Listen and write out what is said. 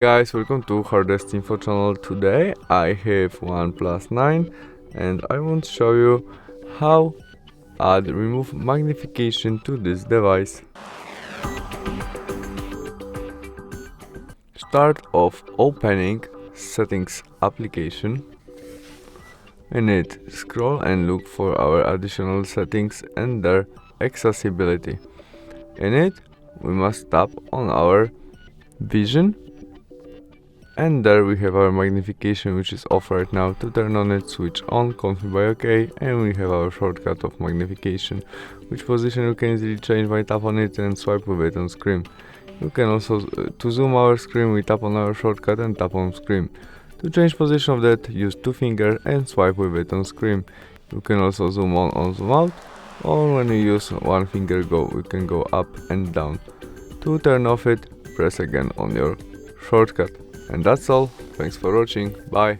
Guys, welcome to HardReset.Info channel. Today I have OnePlus 9 and I want to show you how add remove magnification to this device. Start off opening settings application. In it, scroll and look for our additional settings and their accessibility. In it, we must tap on our vision. And there we have our magnification, which is off right now. To turn on it, switch on, confirm by OK, and we have our shortcut of magnification, which position you can easily change by tap on it and swipe with it on screen. You can also, to zoom our screen, we tap on our shortcut and tap on screen. To change position of that, use two fingers and swipe with it on screen. You can also zoom on or zoom out, or when you use one finger you can go up and down. To turn off it, press again on your shortcut. And that's all. Thanks for watching. Bye.